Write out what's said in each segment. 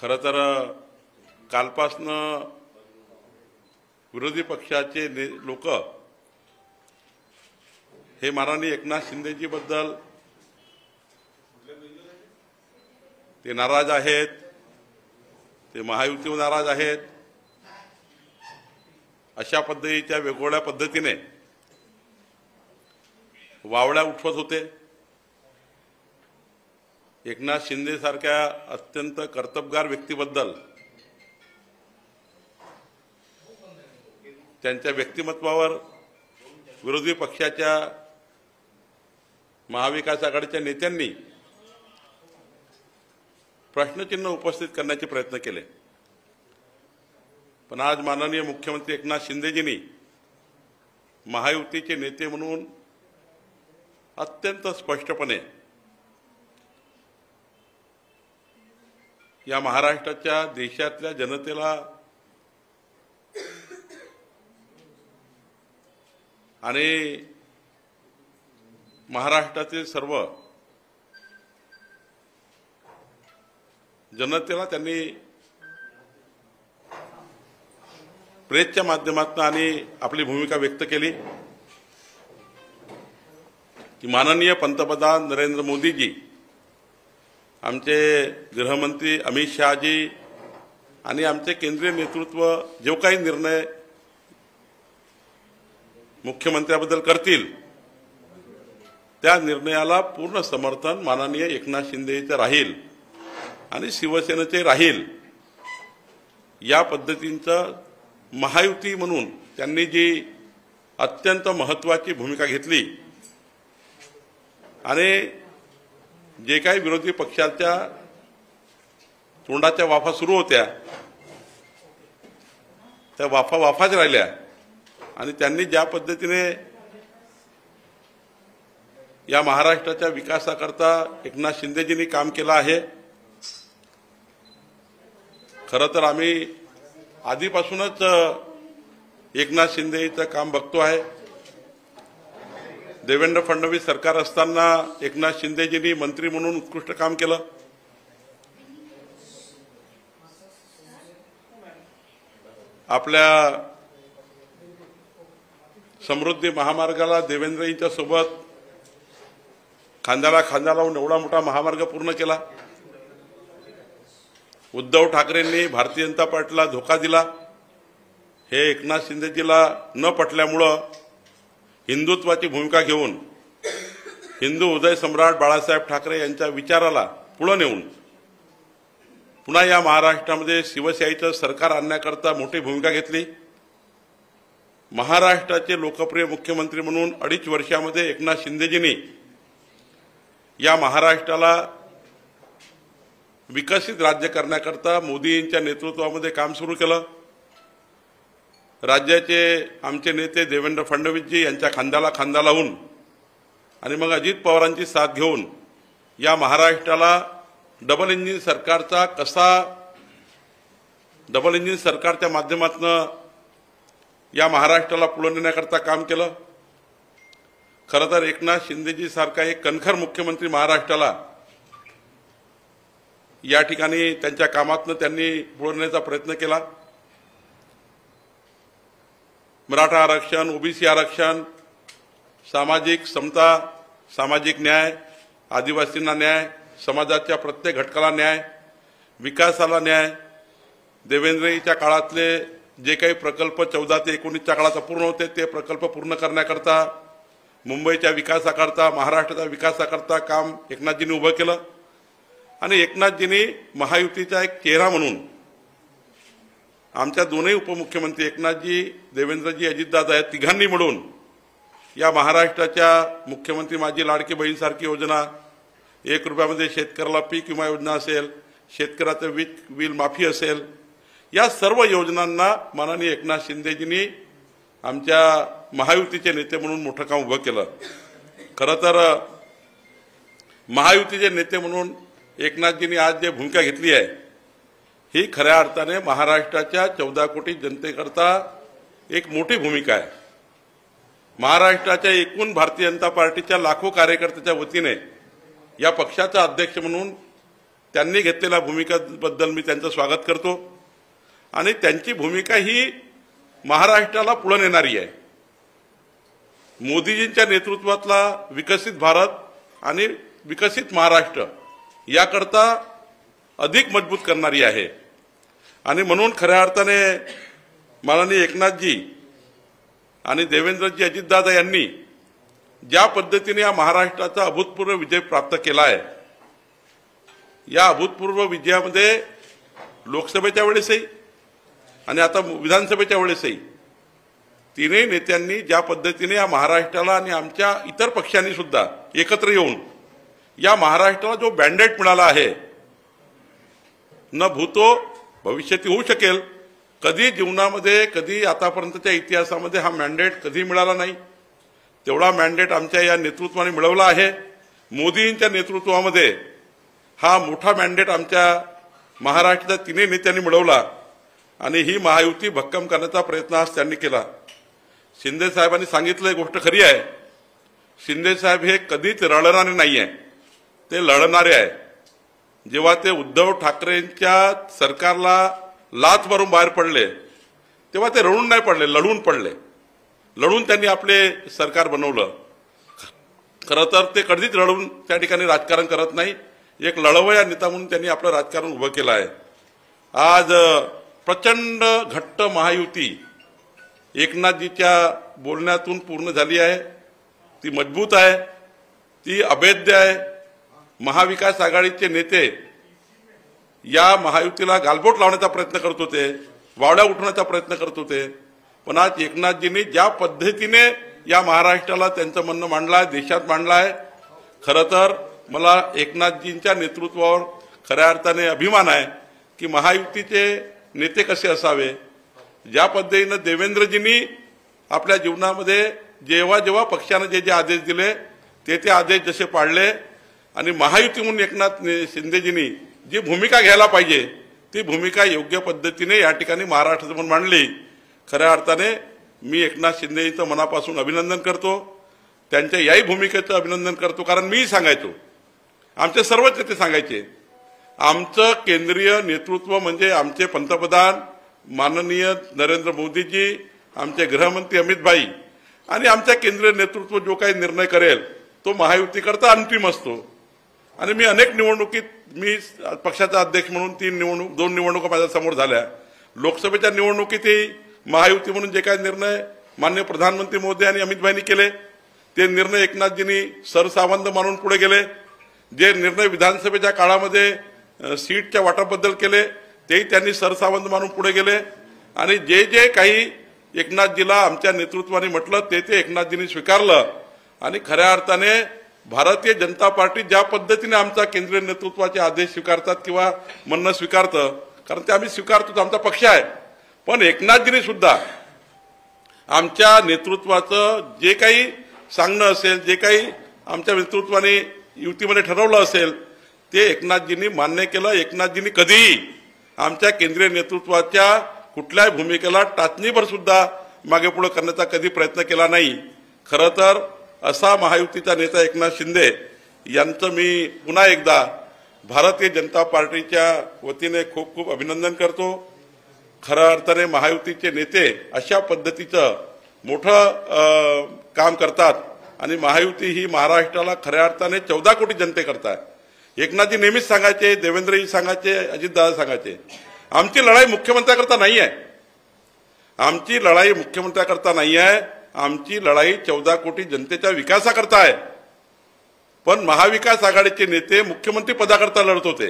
खरं तर कालपासून विरोधी पक्षाचे लोक हे माननीय एकनाथ शिंदेजी बद्दल ते नाराज आहेत, ते महायुतीवर नाराज आहेत, अशा पद्धतीच्या वेगवेगळ्या पद्धतीने वावड्या उठवत होते। एकनाथ शिंदे सारख्या अत्यंत कर्तबगार व्यक्तीबद्दल त्यांच्या व्यक्तिमत्वावर विरोधी पक्षाच्या महाविकास आघाडीच्या नेत्यांनी प्रश्नचिन्ह उपस्थित करण्याचे प्रयत्न केले। पण आज माननीय मुख्यमंत्री एकनाथ शिंदेजींनी महायुतीचे नेते म्हणून अत्यंत स्पष्टपणे या महाराष्ट्राच्या देशातल्या जनतेला आणि महाराष्ट्रातील सर्व जनतेला त्यांनी प्रेसच्या माध्यमातून आणि आपली भूमिका व्यक्त केली की माननीय पंतप्रधान नरेंद्र मोदीजी, आमचे गृहमंत्री अमित शहाजी आणि आमचे केंद्रीय नेतृत्व जो काही निर्णय मुख्यमंत्र्याबद्दल करतील त्या निर्णयाला पूर्ण समर्थन माननीय एकनाथ शिंदेचे राहील आणि शिवसेनेचे राहील। या पद्धतीचं महायुती म्हणून त्यांनी जी अत्यंत महत्त्वाची भूमिका घेतली आणि जे काही विरोधी पक्षाच्या तोंडाच्या वाफा सुरू होत्या त्या वाफाच राहिल्या आणि त्यांनी ज्या पद्धतीने या महाराष्ट्राच्या विकासाकरता एकनाथ शिंदेजींनी काम केलं आहे, खरं तर आम्ही आधीपासूनच एकनाथ शिंदेचं काम बघतो आहे। देवेंद्र फडणवीस सरकार असताना एकनाथ शिंदेजींनी मंत्री म्हणून उत्कृष्ट काम केलं। आपल्या समृद्धी महामार्गाला देवेंद्रजींच्या सोबत खांद्याला खांदा लावून एवढा मोठा महामार्ग पूर्ण केला। उद्धव ठाकरेंनी भारतीय जनता पार्टीला धोका दिला, हे एकनाथ शिंदेजीला न पटल्यामुळं हिंदुत्वाची भूमिका घेऊन हिंदू उदय सम्राट बाळासाहेब ठाकरे यांच्या विचाराला पुढे नेऊन पुन्हा या महाराष्ट्रामध्ये शिवशाहीचं सरकार आणण्याकरता मोठी भूमिका घेतली। महाराष्ट्राचे लोकप्रिय मुख्यमंत्री म्हणून 2.5 वर्षामध्ये एकनाथ शिंदेजींनी या महाराष्ट्राला विकसित राज्य करण्याकरता मोदींच्या नेतृत्वामध्ये काम सुरू केलं। राज्याचे आमचे नेते देवेंद्र फडणवीसजी यांच्या खांद्याला खांदा लावून आणि मग अजित पवारांची साथ घेऊन या महाराष्ट्राला डबल इंजिन सरकारच्या माध्यमातून या महाराष्ट्राला पुढे नेण्याकरता काम केलं। खरं तर एकनाथ शिंदेजी सारखा एक कणखर मुख्यमंत्री महाराष्ट्राला या ठिकाणी त्यांच्या कामातून त्यांनी पुढे नेण्याचा प्रयत्न केला। मराठा आरक्षण, ओबीसी आरक्षण, सामाजिक समता, सामाजिक न्याय, आदिवासींना न्याय, समाजाच्या प्रत्येक घटकाला न्याय, विकासाला न्याय, देवेंद्रजींच्या काळातले जे काही प्रकल्प 14 ते 19च्या काळात अपूर्ण होते ते प्रकल्प पूर्ण करण्याकरता, मुंबईच्या विकासाकरता, महाराष्ट्राच्या विकासाकरता काम एकनाथजींनी उभं केलं आणि एकनाथजींनी महायुतीचा एक चेहरा म्हणून आमच्या दोन्ही उपमुख्यमंत्री एकनाथजी, देवेंद्रजी, अजितदादा या तिघांनी मिळून या महाराष्ट्राच्या मुख्यमंत्री माझी लाडकी बहीणसारखी योजना, 1 रुपयामध्ये शेतकऱ्याला पीक विमा योजना असेल, शेतकऱ्याचं वीज बिल माफी असेल, या सर्व योजनांना माननीय एकनाथ शिंदेजींनी आमच्या महायुतीचे नेते म्हणून मोठं काम उभं केलं। खरं तर महायुतीचे नेते म्हणून एकनाथजींनी आज जे भूमिका घेतली आहे ही खऱ्या अर्थाने महाराष्ट्राच्या 14 कोटी जनतेकरता एक मोठी भूमिका आहे। महाराष्ट्राच्या एकूण भारतीय जनता पार्टीच्या लाखो कार्यकर्त्याच्या वतीने या पक्षाचा अध्यक्ष म्हणून त्यांनी घेतलेल्या भूमिकेबद्दल मी त्यांचं स्वागत करतो आणि त्यांची भूमिका ही महाराष्ट्राला पुढे नेणारी आहे. मोदीजींच्या नेतृत्वातला विकसित भारत आणि विकसित महाराष्ट्र याकरता अधिक मजबूत करणारी आहे. आणि म्हणून खऱ्या अर्थाने माननीय एकनाथजी आणि देवेंद्रजी अजितदादा यांनी ज्या पद्धतीने या महाराष्ट्राचा अभूतपूर्व विजय प्राप्त केला आहे, या अभूतपूर्व विजयामध्ये लोकसभेच्या वेळेसही आणि आता विधानसभेच्या वेळेसही तीनही नेत्यांनी ज्या पद्धतीने या महाराष्ट्राला आणि आमच्या इतर पक्षांनी सुद्धा एकत्र येऊन या महाराष्ट्राला जो मॅन्डेट मिळाला आहे, न भूतो भविष्यात होऊ शकेल, कधी जीवनामध्ये कधी आतापर्यंतच्या इतिहासामध्ये हा मॅन्डेट कधी मिळाला नाही, तेवढा मॅन्डेट आमच्या या नेतृत्वाने मिळवला आहे. मोदींच्या नेतृत्वामध्ये हा मोठा मॅन्डेट आमच्या महाराष्ट्राच्या तिन्ही नेत्यांनी मिळवला आणि ही महायुती भक्कम करण्याचा प्रयत्न आज त्यांनी केला. शिंदे साहेबांनी सांगितलं गोष्ट खरी आहे. शिंदे साहेब हे कधीच रडणारे नाही आहे, ते लढणारे आहे. जेव्हा ते उद्धव ठाकरेंच्या सरकारला लाच मारून बाहेर पडले तेव्हा ते रडून नाही पडले, लढून पडले. लढून त्यांनी आपले सरकार बनवलं. खरं तर ते कधीच रडून त्या ठिकाणी राजकारण करत नाही. एक लढवया नेता म्हणून त्यांनी आपलं राजकारण उभं केलं आहे. आज प्रचंड घट्ट महायुती एकनाथजीच्या बोलण्यातून पूर्ण झाली आहे. ती मजबूत आहे, ती अभेद्य आहे. महाविकास आघाडीचे नेते या महायुतीला गालबोट लावण्याचा प्रयत्न करत होते, वावड्या उठवण्याचा प्रयत्न करत होते. पण आज एकनाथजींनी ज्या पद्धतीने या महाराष्ट्राला त्यांचं म्हणणं मांडलं आहे, देशात मांडलं आहे, खरं तर मला एकनाथजींच्या नेतृत्वावर खऱ्या अर्थाने अभिमान आहे की महायुतीचे नेते कसे असावे. ज्या पद्धतीनं देवेंद्रजींनी आपल्या जीवनामध्ये जेव्हा जेव्हा पक्षाने जे जे आदेश दिले ते आदेश जसे पाळले आणि महायुती म्हणून एकनाथ शिंदेजींनी जी भूमिका घ्यायला पाहिजे ती भूमिका योग्य पद्धतीने या ठिकाणी महाराष्ट्रासमोर मांडली. खऱ्या अर्थाने मी एकनाथ शिंदेजींचं मनापासून अभिनंदन करतो. त्यांच्या याही भूमिकेचं अभिनंदन करतो. कारण मी सांगायचो, आमचे सर्वच नेते सांगायचे, आमचं केंद्रीय नेतृत्व म्हणजे आमचे पंतप्रधान माननीय नरेंद्र मोदीजी, आमचे गृहमंत्री अमित भाई आणि आमच्या केंद्रीय नेतृत्व जो काही निर्णय करेल तो महायुतीकरता अंतिम असतो. आणि मी अनेक निवडणुकीत मी पक्षाचा अध्यक्ष म्हणून दोन निवडणुका माझ्या समोर झाल्या. लोकसभेच्या निवडणुकीतही महायुती म्हणून जे काही निर्णय माननीय प्रधानमंत्री मोदी आणि अमित भाईंनी केले ते निर्णय एकनाथजींनी सरसावंत मानून पुढे गेले. जे निर्णय विधानसभेच्या काळामध्ये सीटच्या वाटपाबद्दल केले तेही त्यांनी सरसावंत मानून पुढे गेले. आणि जे जे काही एकनाथजीला आमच्या नेतृत्वाने म्हटलं ते एकनाथजींनी स्वीकारलं. आणि खऱ्या अर्थाने भारतीय जनता पार्टी ज्या पद्धतीने आमचा केंद्रीय नेतृत्वाचे आदेश स्वीकारतात किंवा म्हणणं स्वीकारतं, कारण ते आम्ही स्वीकारतो, आमचा पक्ष आहे, पण एकनाथजींनी सुद्धा आमच्या नेतृत्वाचं जे काही सांगणं असेल, जे काही आमच्या नेतृत्वाने युतीमध्ये ठरवलं असेल ते एकनाथजींनी मान्य केलं. एकनाथजींनी कधीही आमच्या केंद्रीय नेतृत्वाच्या कुठल्याही भूमिकेला टाचणीभर सुद्धा मागे पुढे करण्याचा कधी प्रयत्न केला नाही. खरं तर असा महायुतीचा नेता एकनाथ शिंदे यांचं मी पुन्हा एकदा भारतीय जनता पार्टीच्या वतीने खूप खूप अभिनंदन करतो. खऱ्या अर्थाने महायुतीचे नेते अशा पद्धतीचं मोठं काम करतात आणि महायुती ही महाराष्ट्राला खऱ्या अर्थाने 14 कोटी जनते करतात. एकनाथजी नेहमीच सांगायचे, देवेंद्रजी सांगायचे, अजितदादा सांगायचे, आमची लढाई मुख्यमंत्र्याकरता नाही आहे, आमची लढाई मुख्यमंत्र्याकरता नाही आहे, आमची लढाई 14 कोटी जनतेच्या विकासाकरता आहे. पण महाविकास आघाडीचे नेते मुख्यमंत्री पदाकरता लढत होते.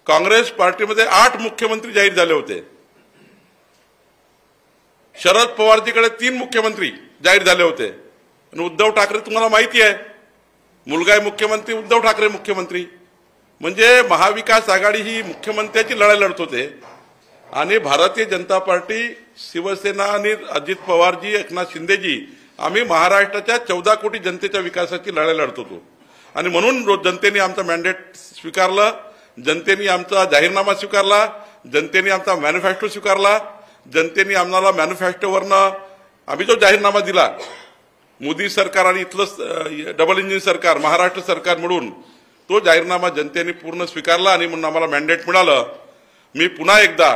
काँग्रेस पार्टीमध्ये 8 मुख्यमंत्री जाहीर झाले होते. शरद पवारजीकडे 3 मुख्यमंत्री जाहीर झाले होते. आणि उद्धव ठाकरे तुम्हाला माहिती आहे, मुलगा आहे मुख्यमंत्री, उद्धव ठाकरे मुख्यमंत्री. म्हणजे महाविकास आघाडी ही मुख्यमंत्र्याची लढाई लढत होते आणि भारतीय जनता पार्टी, शिवसेना आणि अजित पवारजी, एकनाथ शिंदेजी आम्ही महाराष्ट्राच्या 14 कोटी जनतेच्या विकासाची लढाई लढत होतो. आणि म्हणून जनतेने आमचं मॅन्डेट स्वीकारलं, जनतेने आमचा जाहीरनामा स्वीकारला, जनतेने आमचा मॅनिफेस्टो स्वीकारला. जनतेने आम्हाला मॅनिफेस्टोवरनं आम्ही जो जाहीरनामा दिला, मोदी सरकार आणि इथलं डबल इंजिन सरकार महाराष्ट्र सरकार मिळून तो जाहीरनामा जनतेने पूर्ण स्वीकारला आणि म्हणून आम्हाला मॅन्डेट मिळालं. मी पुन्हा एकदा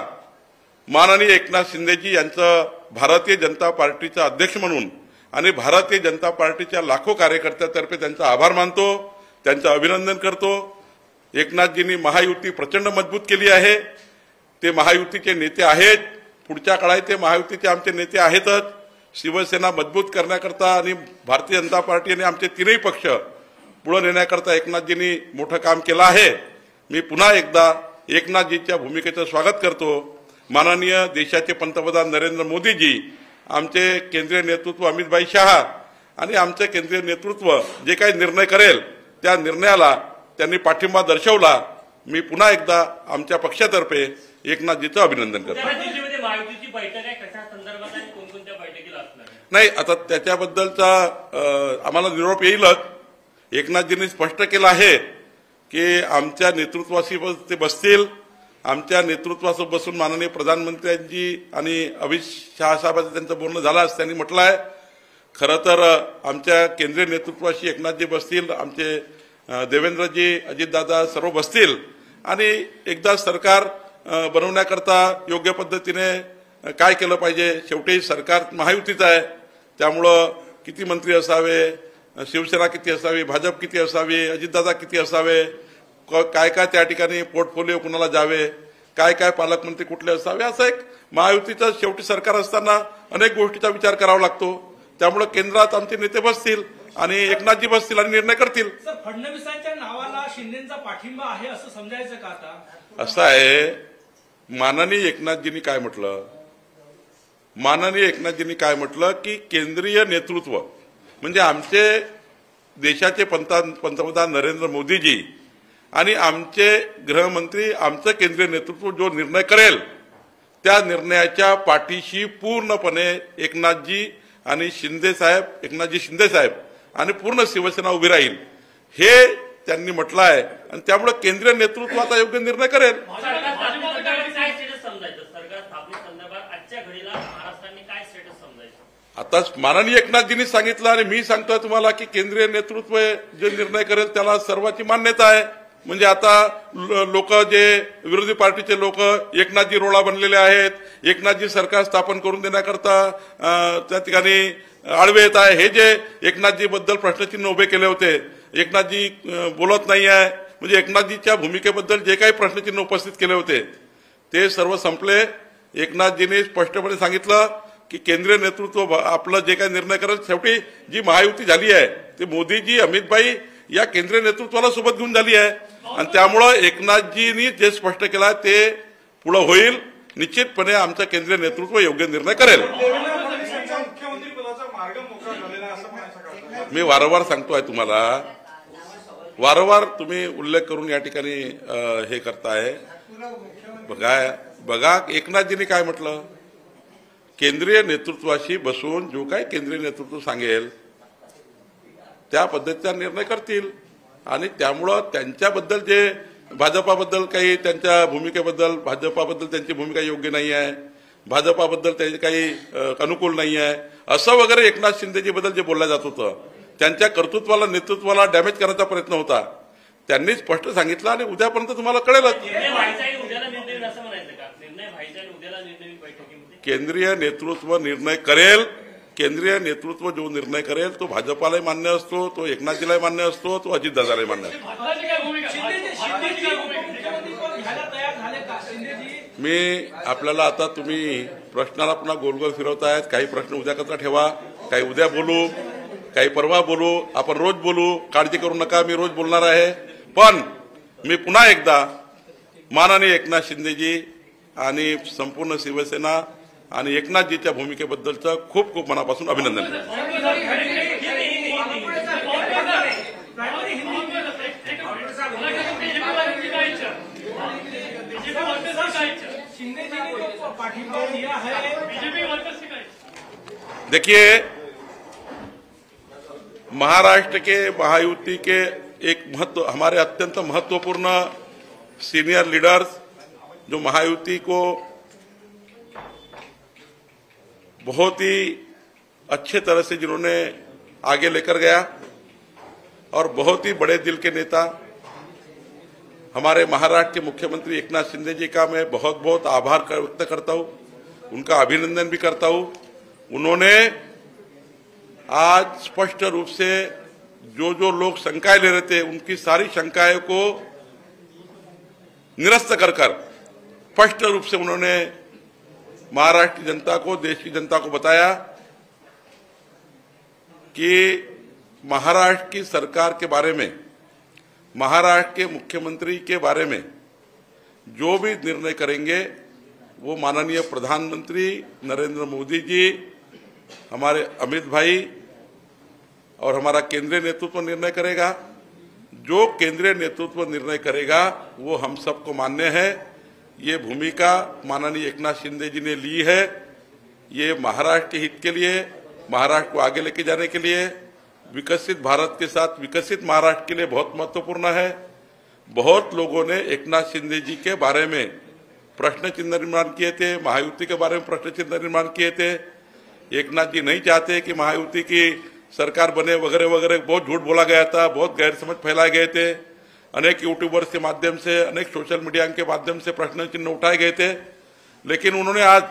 माननीय एकनाथ शिंदेजी यांचं भारतीय जनता पार्टीचा अध्यक्ष म्हणून आणि भारतीय जनता पार्टीच्या लाखो कार्यकर्त्यांतर्फे त्यांचा आभार मानतो, त्यांचं अभिनंदन करतो. एकनाथजींनी महायुती प्रचंड मजबूत केली आहे. ते महायुतीचे नेते आहेत, पुढच्या काळात ते महायुतीचे आमचे नेते आहेतच. शिवसेना मजबूत करण्याकरता आणि भारतीय जनता पार्टी आणि आमचे तीनही पक्ष पुढे नेण्याकरता एकनाथजींनी मोठं काम केलं आहे. मी पुन्हा एकदा एकनाथजींच्या भूमिकेचं स्वागत करतो. माननीय देशाचे पंतप्रधान नरेंद्र मोदीजी, आमचे केंद्रीय नेतृत्व अमितभाई शहा आणि आमचे केंद्रीय नेतृत्व जे काही निर्णय करेल त्या निर्णयाला त्यांनी पाठिंबा दर्शवला. मी पुन्हा एकदा आमच्या पक्षातर्फे एकनाथजींचं अभिनंदन करतो. नाही, आता त्याच्याबद्दलचा आम्हाला निरोप येईलच. एकनाथजींनी स्पष्ट केलं आहे की आमच्या नेतृत्वाशी ते बसतील. आमच्या नेतृत्वासोबत बसून माननीय प्रधानमंत्र्यांची आणि अमित शहा साहेबांचं त्यांचं बोलणं झालं असं त्यांनी म्हटलं आहे. खरं तर आमच्या केंद्रीय नेतृत्वाशी एकनाथजी बसतील, आमचे देवेंद्रजी, अजितदादा सर्व बसतील आणि एकदा सरकार बनवण्याकरता योग्य पद्धतीने काय केलं पाहिजे. शेवटी सरकार महायुतीचं आहे, त्यामुळं किती मंत्री असावे, शिवसेना किती असावी, भाजप किती असावी, अजितदादा किती असावे, काय काय त्या ठिकाणी पोर्टफोलिओ कुणाला जावे, काय काय पालकमंत्री कुठले असावे, असं एक महायुतीचं शेवटी सरकार असताना अनेक गोष्टीचा विचार करावा लागतो. त्यामुळे केंद्रात आमचे नेते बसतील आणि एकनाथजी बसतील आणि निर्णय करतील. सर, फडणवीसांच्या नावाला शिंदेचा पाठिंबा आहे असं समजायचं का? आता असं आहे, माननीय एकनाथजींनी काय म्हटलं की केंद्रीय नेतृत्व म्हणजे आमचे देशाचे पंतप्रधान नरेंद्र मोदीजी आणि आमचे गृहमंत्री, आमचं केंद्रीय नेतृत्व जो निर्णय करेल त्या निर्णयाच्या पाठीशी पूर्णपणे एकनाथजी शिंदे साहेब आणि पूर्ण शिवसेना उभी राहील हे त्यांनी म्हटलं आहे. आणि त्यामुळे केंद्रीय नेतृत्व आता योग्य निर्णय करेल. आता माननीय एकनाथजींनी सांगितलं आणि मी सांगतोय तुम्हाला की केंद्रीय नेतृत्व जे निर्णय करेल त्याला सर्वांची मान्यता आहे. म्हणजे आता लोक जे विरोधी पार्टीचे लोक एकनाथजी रोळा बनलेले आहेत, एकनाथजी सरकार स्थापन करून देण्याकरता त्या ठिकाणी आडवे येत आहे. हे जे एकनाथजी बद्दल प्रश्नचिन्ह उभे केले होते, एकनाथजी बोलत नाही आहे, म्हणजे एकनाथजीच्या भूमिकेबद्दल जे काही प्रश्नचिन्ह उपस्थित केले होते ते सर्व संपले. एकनाथजींनी स्पष्टपणे सांगितलं की केंद्रीय नेतृत्व आपलं जे काही निर्णय करेल, शेवटी जी महायुती झाली आहे ते मोदीजी, अमितभाई या केंद्रीय नेतृत्वाला सोबत घेऊन झाली आहे. आणि त्यामुळं एकनाथजींनी जे स्पष्ट केलं ते पुढे होईल. निश्चितपणे आमचं केंद्रीय नेतृत्व योग्य निर्णय करेल. मी वारंवार सांगतोय तुम्हाला, वारंवार तुम्ही उल्लेख करून या ठिकाणी हे करताय. बघा एकनाथजींनी काय म्हटलं, केंद्रीय नेतृत्वाशी बसून जो काही केंद्रीय नेतृत्व सांगेल त्या पद्धतीचा निर्णय करतील. आणि त्यामुळं त्यांच्याबद्दल जे भाजपाबद्दल काही त्यांच्या भूमिकेबद्दल, भाजपाबद्दल त्यांची भूमिका योग्य नाही आहे, भाजपाबद्दल त्यांचे काही अनुकूल नाही आहे असं वगैरे एकनाथ शिंदेजीबद्दल जे बोललं जात होतं, त्यांच्या कर्तृत्वाला, नेतृत्वाला डॅमेज करण्याचा प्रयत्न होता. त्यांनी स्पष्ट सांगितलं आणि उद्यापर्यंत तुम्हाला कळेलच. केंद्रीय नेतृत्व निर्णय करेल. केंद्रीय नेतृत्व जो निर्णय करेल तो भाजपालाही मान्य असतो, तो एकनाथजीलाही मान्य असतो, तो अजितदादालाही मान्य असतो. मी आपल्याला आता तुम्ही प्रश्नाला पुन्हा गोल गोल फिरवतायत. काही प्रश्न उद्या कसा ठेवा, काही उद्या बोलू, काही परवा बोलू, आपण रोज बोलू, काळजी करू नका, मी रोज बोलणार आहे. पण मी पुन्हा एकदा माननीय एकनाथ शिंदेजी आणि संपूर्ण शिवसेना आणि एकनाथजीच्या भूमिकेबद्दलचं खूप खूप मनापासून अभिनंदन करतो. देखिए, महाराष्ट्र के महायुति के एक हमारे अत्यंत महत्वपूर्ण सीनियर लीडर्स जो महायुति को बहुत ही अच्छे तरह से जिन्होंने आगे लेकर गया और बहुत ही बड़े दिल के नेता हमारे महाराष्ट्र के मुख्यमंत्री एकनाथ शिंदे जी का मैं बहुत बहुत आभार व्यक्त करता हूं, उनका अभिनंदन भी करता हूं। उन्होंने आज स्पष्ट रूप से जो लोग शंकाएं ले रहे थे, उनकी सारी शंकाएं को निरस्त कर स्पष्ट रूप से उन्होंने महाराष्ट्र की जनता को, देश की जनता को बताया कि महाराष्ट्र की सरकार के बारे में, महाराष्ट्र के मुख्यमंत्री के बारे में जो भी निर्णय करेंगे वो माननीय प्रधानमंत्री नरेंद्र मोदी जी, हमारे अमित भाई और हमारा केंद्रीय नेतृत्व निर्णय करेगा। जो केंद्रीय नेतृत्व निर्णय करेगा वो हम सबको मान्य है। ये भूमिका माननीय एकनाथ शिंदे जी ने ली है। ये महाराष्ट्र के हित के लिए, महाराष्ट्र को आगे लेके जाने के लिए, विकसित भारत के साथ विकसित महाराष्ट्र के लिए बहुत महत्वपूर्ण है। बहुत लोगों ने एकनाथ शिंदे जी के बारे में प्रश्न चिन्ह निर्माण किए थे, महायुति के बारे में प्रश्न चिन्ह निर्माण किए थे। एकनाथ जी नहीं चाहते कि महायुति की सरकार बने वगैरह वगैरह, बहुत झूठ बोला गया था, बहुत गैर समझ फैलाए गए थे। अनेक यूट्यूबर्स के माध्यम से, अनेक सोशल मीडिया के माध्यम से प्रश्न चिन्ह उठाए गए थे। लेकिन उन्होंने आज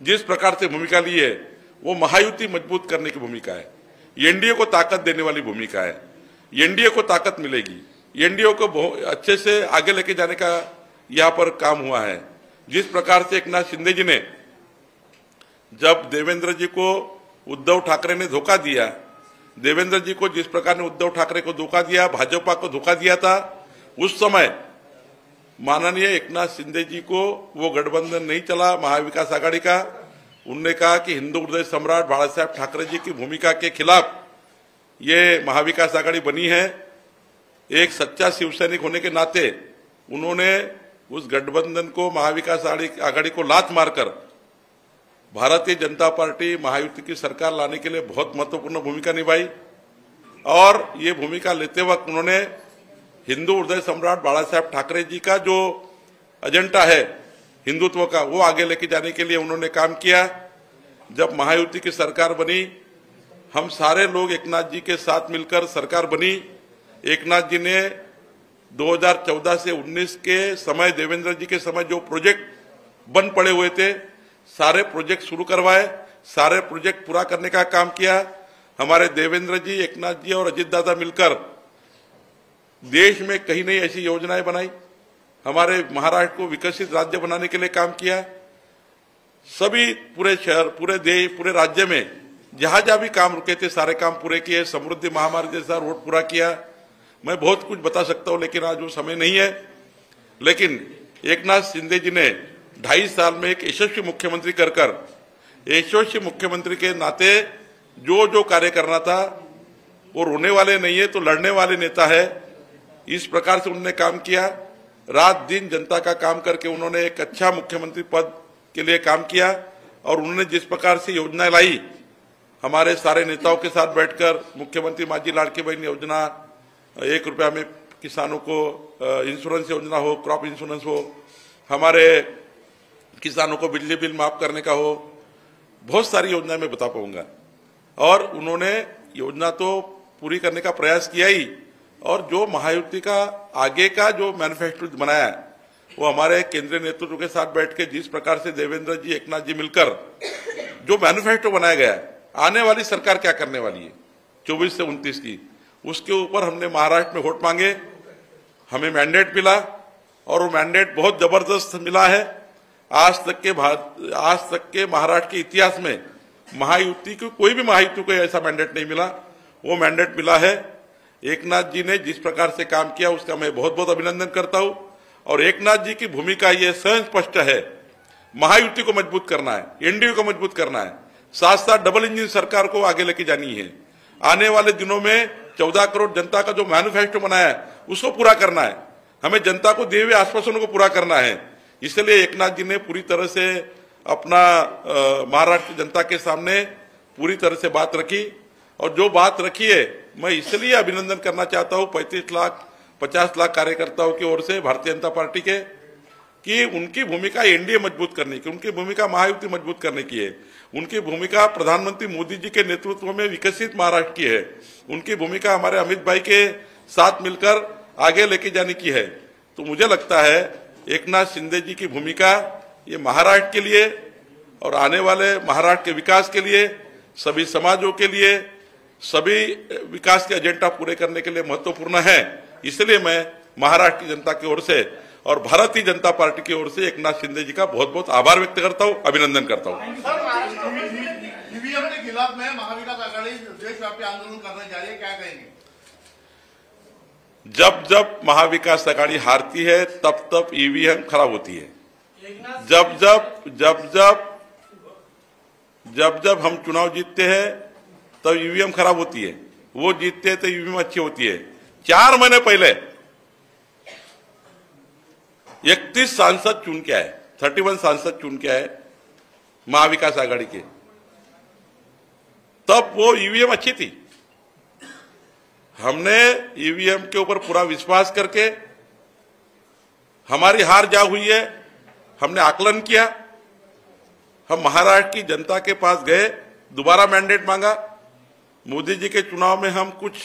जिस प्रकार से भूमिका ली है वो महायुति मजबूत करने की भूमिका है, एनडीए को ताकत देने वाली भूमिका है। एनडीए को ताकत मिलेगी, एनडीए को अच्छे से आगे लेके जाने का यहाँ पर काम हुआ है। जिस प्रकार से एकनाथ शिंदे जी ने, जब देवेंद्र जी को उद्धव ठाकरे ने धोखा दिया, देवेंद्र जी को जिस प्रकार ने उद्धव ठाकरे को धोखा दिया, भाजपा को धोखा दिया था, उस समय माननीय एकनाथ शिंदे जी को वो गठबंधन नहीं चला महाविकास आघाड़ी का। उन्होंने कहा कि हिंदू हृदय सम्राट बाला साहेब ठाकरे जी की भूमिका के खिलाफ ये महाविकास आघाड़ी बनी है। एक सच्चा शिवसैनिक होने के नाते उन्होंने उस गठबंधन को, महाविकास आघाड़ी को लात मारकर भारतीय जनता पार्टी महायुति की सरकार लाने के लिए बहुत महत्वपूर्ण भूमिका निभाई। और ये भूमिका लेते वक्त उन्होंने हिंदू हृदय सम्राट बाला साहेब ठाकरे जी का जो एजेंडा है हिंदुत्व का, वो आगे लेके जाने के लिए उन्होंने काम किया। जब महायुति की सरकार बनी, हम सारे लोग एकनाथ जी के साथ मिलकर सरकार बनी। एकनाथ जी ने 2014 से 19 के समय, देवेंद्र जी के समय जो प्रोजेक्ट बंद पड़े हुए थे, सारे प्रोजेक्ट शुरू करवाए, सारे प्रोजेक्ट पूरा करने का काम किया। हमारे देवेंद्र जी, एकनाथ जी और अजित दादा मिलकर देश में कहीं नहीं ऐसी योजनाएं बनाई। हमारे महाराष्ट्र को विकसित राज्य बनाने के लिए काम किया। सभी पूरे शहर, पूरे देश, पूरे राज्य में जहां जहां भी काम रुके थे सारे काम पूरे किए। समृद्धि महामार्ग जैसा रोड पूरा किया। मैं बहुत कुछ बता सकता हूं लेकिन आज वो समय नहीं है। लेकिन एकनाथ शिंदे जी ने 2.5 साल में एक यशस्वी मुख्यमंत्री कर यशस्वी मुख्यमंत्री के नाते जो कार्य करना था, वो रोने वाले नहीं है तो लड़ने वाले नेता है। इस प्रकार से उन्होंने काम किया। रात दिन जनता का काम करके उन्होंने एक अच्छा मुख्यमंत्री पद के लिए काम किया। और उन्होंने जिस प्रकार से योजनाएं लाई, हमारे सारे नेताओं के साथ बैठकर मुख्यमंत्री माझी लाड़की बहन योजना, 1 रुपया में किसानों को इंश्योरेंस योजना हो, क्रॉप इंश्योरेंस हो, हमारे किसानों को बिजली बिल माफ करने का हो, बहुत सारी योजनाएं मैं बता पाऊंगा। और उन्होंने योजना तो पूरी करने का प्रयास किया ही, और जो महायुति का आगे का जो मैनिफेस्टो बनाया है, वो हमारे केंद्रीय नेतृत्व के साथ बैठ के जिस प्रकार से देवेंद्र जी, एकनाथ जी मिलकर जो मैनिफेस्टो बनाया गया है, आने वाली सरकार क्या करने वाली है 24 से 29 की, उसके ऊपर हमने महाराष्ट्र में वोट मांगे, हमें मैंडेट मिला और वो मैंडेट बहुत जबरदस्त मिला है। आज तक के महाराष्ट्र के इतिहास में महायुति को, कोई भी महायुति को ऐसा मैंडेट नहीं मिला, वो मैंडेट मिला है। एकनाथ जी ने जिस प्रकार से काम किया उसका मैं बहुत बहुत अभिनंदन करता हूं। और एकनाथ जी की भूमिका ये स्वयं स्पष्ट है, महायुति को मजबूत करना है, एनडीए को मजबूत करना है, साथ साथ डबल इंजन सरकार को आगे लेके जानी है। आने वाले दिनों में 14 करोड़ जनता का जो मैनिफेस्टो बनाया है उसको पूरा करना है। हमें जनता को दिए हुए आश्वासनों को पूरा करना है। इसलिए एकनाथ जी ने पूरी तरह से अपना महाराष्ट्र की जनता के सामने पूरी तरह से बात रखी। और जो बात रखी है, मैं इसलिए अभिनंदन करना चाहता हूं 35 लाख 50 लाख कार्यकर्ताओं की or say Bharatiya Janata party के, कि उनकी भूमिका एनडीए मजबूत करने की, उनकी भूमिका महायुति मजबूत करने की है, उनकी भूमिका प्रधानमंत्री मोदी जी के नेतृत्व में विकसित महाराष्ट्र की है, उनकी भूमिका हमारे अमित भाई के साथ मिलकर आगे लेके जाने की है। तो मुझे लगता है एकनाथ शिंदे जी की भूमिका ये महाराष्ट्र के लिए और आने वाले महाराष्ट्र के विकास के लिए, सभी समाजों के लिए, सभी विकास के एजेंडा पूरे करने के लिए महत्वपूर्ण है। इसलिए मैं महाराष्ट्र की जनता की ओर से और भारतीय जनता पार्टी की ओर से एकनाथ शिंदे जी का बहुत बहुत आभार व्यक्त करता हूं, अभिनंदन करता हूं। ईवीएम के खिलाफ में महाविकास आघाड़ी देशव्यापी आंदोलन करने जा रही है, क्या कहेंगे? जब जब महाविकास आघाड़ी हारती है तब तब ईवीएम खराब होती है। जब जब हम चुनाव जीतते हैं तब ईवीएम खराब होती है, वो जीतते हैं तो ईवीएम अच्छी होती है। 4 महीने पहले 31 सांसद चुन के आए, 31 सांसद चुन के आए महाविकास आघाड़ी के, तब वो ईवीएम अच्छी थी। हमने ईवीएम के ऊपर पूरा विश्वास करके, हमारी हार जा हुई है, हमने आकलन किया, हम महाराष्ट्र की जनता के पास गए, दोबारा मैंडेट मांगा। मोदी जी के चुनाव में हम कुछ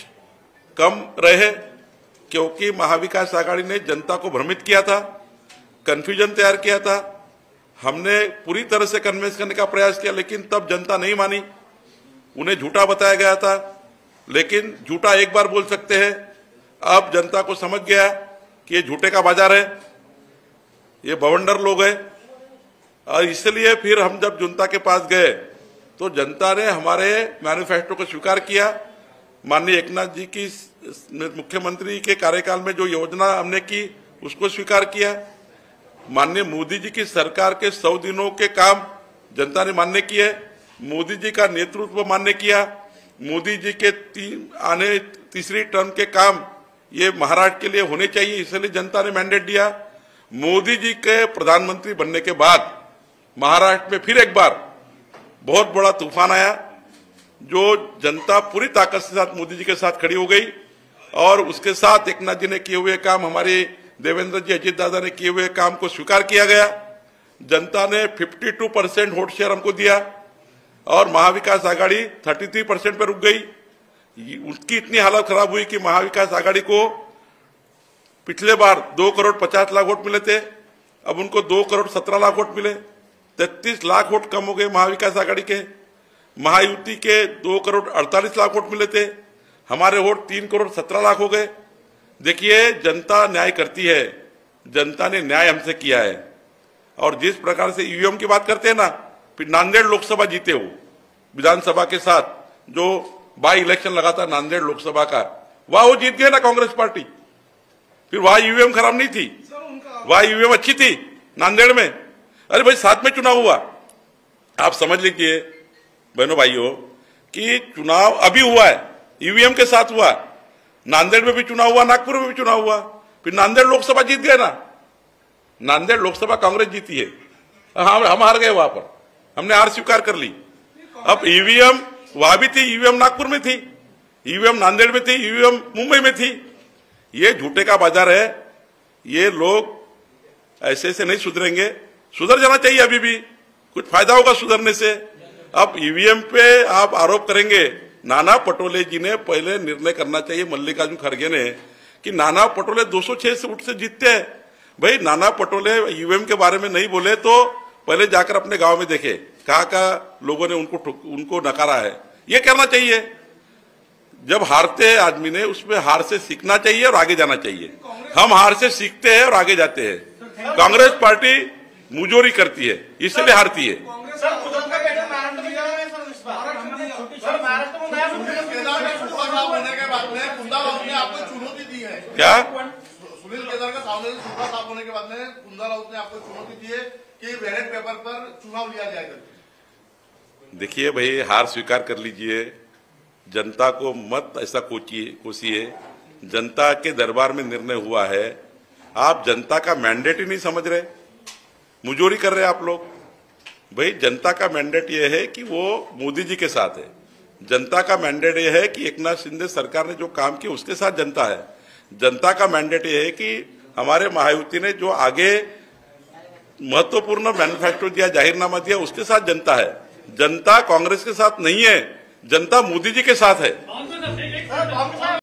कम रहे क्योंकि महाविकास आघाड़ी ने जनता को भ्रमित किया था, कंफ्यूजन तैयार किया था। हमने पूरी तरह से कन्विंस करने का प्रयास किया, लेकिन तब जनता नहीं मानी, उन्हें झूठा बताया गया था। लेकिन झूठा एक बार बोल सकते हैं, अब जनता को समझ गया कि ये झूठे का बाजार है, ये बवंडर लोग हैं। और इसलिए फिर हम जब जनता के पास गए तो जनता ने हमारे मैनिफेस्टो को स्वीकार किया। माननीय एकनाथ जी की मुख्यमंत्री के कार्यकाल में जो योजना हमने की उसको स्वीकार किया। माननीय मोदी जी की सरकार के 100 दिनों के काम जनता ने मान्य किए। मोदी जी का नेतृत्व मान्य किया। मोदी जी के आने तीसरी टर्म के काम ये महाराष्ट्र के लिए होने चाहिए, इसलिए जनता ने मैंडेट दिया। मोदी जी के प्रधानमंत्री बनने के बाद महाराष्ट्र में फिर एक बार बहुत बड़ा तूफान आया, जो जनता पूरी ताकत के साथ मोदी जी के साथ खड़ी हो गई और उसके साथ एकनाथ जी ने किए हुए काम, हमारे देवेंद्र जी, अजीत दादा ने किए हुए काम को स्वीकार किया गया। जनता ने 52% वोट शेयर हमको दिया और महाविकास आघाड़ी 33% पर रुक गई। उसकी इतनी हालत खराब हुई कि महाविकास आघाड़ी को पिछले बार 2 करोड़ 50 लाख वोट मिले थे, अब उनको 2 करोड़ 17 लाख वोट मिले, 33 लाख वोट कम हो गए महाविकास आघाड़ी के। महायुति के 2 करोड़ 48 लाख वोट मिले थे, हमारे वोट 3 करोड़ 17 लाख हो गए। देखिए, जनता न्याय करती है, जनता ने न्याय हमसे किया है। और जिस प्रकार से ईवीएम की बात करते हैं ना, फिर नांदेड़ लोकसभा जीते हो विधानसभा के साथ, जो बाई इलेक्शन लगा था नांदेड़ लोकसभा का, वहां वो जीत गए ना कांग्रेस पार्टी। फिर वहां ईवीएम खराब नहीं थी, वहां ईवीएम अच्छी थी नांदेड़ में। अरे भाई, साथ में चुनाव हुआ। आप समझ लीजिए बहनों भाइयों कि चुनाव अभी हुआ है, ईवीएम के साथ हुआ। नांदेड़ में भी चुनाव हुआ, नागपुर में भी चुनाव हुआ, फिर नांदेड़ लोकसभा जीत गए ना। नांदेड़ लोकसभा कांग्रेस जीती है, हम हार गए वहां पर, हमने हार स्वीकार कर ली। अब ईवीएम वहां भी थी, ईवीएम नागपुर में थी, ईवीएम नांदेड़ में थी, ईवीएम मुंबई में थी। ये झूठे का बाजार है। ये लोग ऐसे से नहीं सुधरेंगे, सुधर जाना चाहिए। अभी भी कुछ फायदा होगा सुधरने से। अब ईवीएम पे आप आरोप करेंगे, नाना पटोले जी ने पहले निर्णय करना चाहिए, मल्लिकार्जुन खड़गे ने, कि नाना पटोले 206 सीट से जीतते हैं। भाई, नाना पटोले ईवीएम के बारे में नहीं बोले तो पहले जाकर अपने गांव में देखे, कहाँ लोगों ने उनको नकारा है। ये करना चाहिए। जब हारते हैं आदमी ने, उसमें हार से सीखना चाहिए और आगे जाना चाहिए। हम हार से सीखते हैं और आगे जाते हैं। कांग्रेस पार्टी मुजोरी करती है, इसलिए हारती है। क्या सुनील केदार का सामने से सूखा साफ होने के बाद में कुंदा राउत ने आपको चुनौती दी है कि बैलेट पेपर पर चुनाव लिया जाएगा। देखिए भाई, हार स्वीकार कर लीजिए, जनता को मत ऐसा कोसिए। जनता के दरबार में निर्णय हुआ है, आप जनता का मैंडेट ही नहीं समझ रहे, मुजोरी कर रहे आप लोग। भाई, जनता का मैंडेट यह है कि वो मोदी जी के साथ है। जनता का मैंडेट यह है कि एकनाथ शिंदे सरकार ने जो काम किया उसके साथ जनता है। जनता का मैंडेट यह है कि हमारे महायुति ने जो आगे महत्वपूर्ण मैनिफेस्टो दिया, जाहिरनामा दिया, उसके साथ जनता है। जनता कांग्रेस के साथ नहीं है, जनता मोदी जी के साथ है।